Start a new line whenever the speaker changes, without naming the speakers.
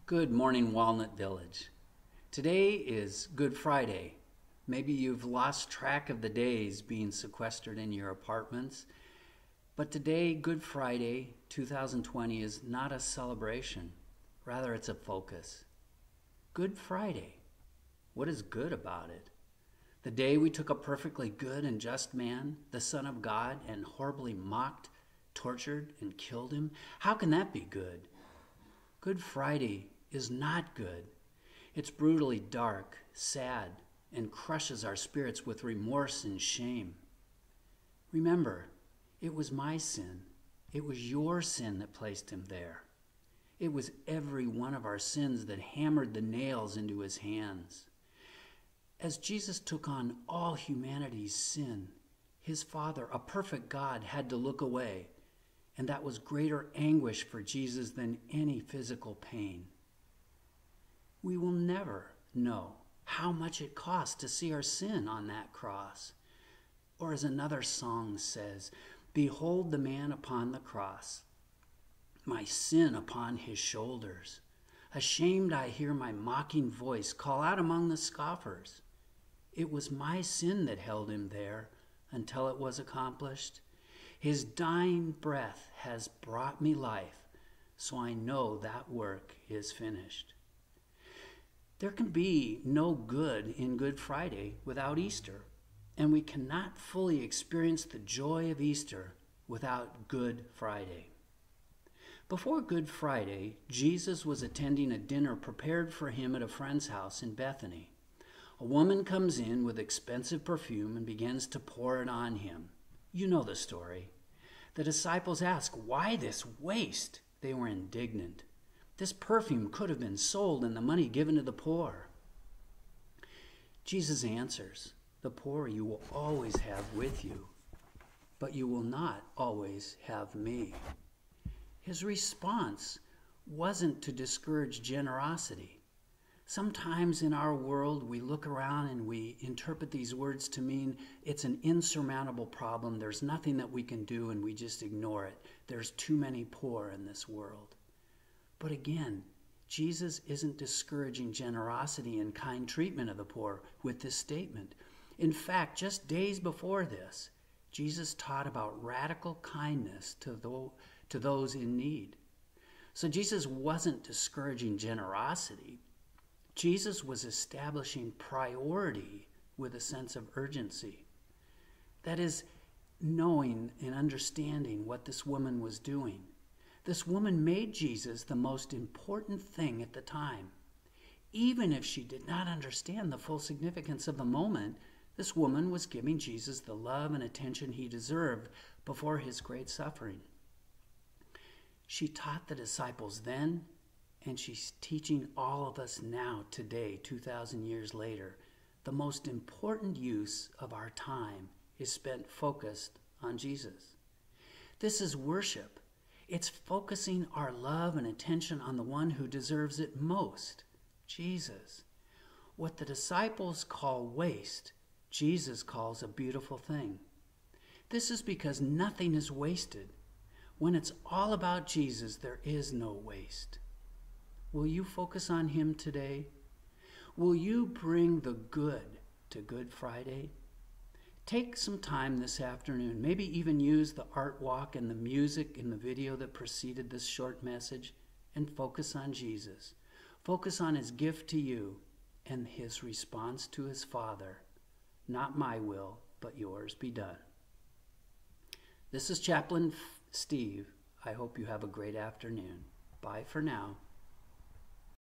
Good morning, Walnut Village. Today is Good Friday. Maybe you've lost track of the days being sequestered in your apartments, but today, Good Friday 2020, is not a celebration. Rather, it's a focus. Good Friday. What is good about it? The day we took a perfectly good and just man, the Son of God, and horribly mocked, tortured, and killed him? How can that be good? Good Friday is not good. It's brutally dark, sad, and crushes our spirits with remorse and shame. Remember, it was my sin. It was your sin that placed him there. It was every one of our sins that hammered the nails into his hands. As Jesus took on all humanity's sin, his Father, a perfect God, had to look away, and that was greater anguish for Jesus than any physical pain. We will never know how much it cost to see our sin on that cross. Or as another song says, "Behold the man upon the cross, my sin upon his shoulders. Ashamed I hear my mocking voice call out among the scoffers. It was my sin that held him there until it was accomplished. His dying breath has brought me life, so I know that work is finished." There can be no good in Good Friday without Easter, and we cannot fully experience the joy of Easter without Good Friday. Before Good Friday, Jesus was attending a dinner prepared for him at a friend's house in Bethany. A woman comes in with expensive perfume and begins to pour it on him. You know the story. The disciples ask, "Why this waste?" They were indignant. This perfume could have been sold and the money given to the poor. Jesus answers, "The poor you will always have with you, but you will not always have me." His response wasn't to discourage generosity. Sometimes in our world, we look around and we interpret these words to mean it's an insurmountable problem. There's nothing that we can do and we just ignore it. There's too many poor in this world. But again, Jesus isn't discouraging generosity and kind treatment of the poor with this statement. In fact, just days before this, Jesus taught about radical kindness to those in need. So Jesus wasn't discouraging generosity. Jesus was establishing priority with a sense of urgency. That is, knowing and understanding what this woman was doing. This woman made Jesus the most important thing at the time. Even if she did not understand the full significance of the moment, this woman was giving Jesus the love and attention he deserved before his great suffering. She taught the disciples then, and she's teaching all of us now, today, 2,000 years later. The most important use of our time is spent focused on Jesus. This is worship. It's focusing our love and attention on the one who deserves it most, Jesus. What the disciples call waste, Jesus calls a beautiful thing. This is because nothing is wasted. When it's all about Jesus, there is no waste. Will you focus on him today? Will you bring the good to Good Friday? Take some time this afternoon, maybe even use the art walk and the music in the video that preceded this short message, and focus on Jesus. Focus on his gift to you and his response to his Father. Not my will, but yours be done. This is Chaplain Steve. I hope you have a great afternoon. Bye for now.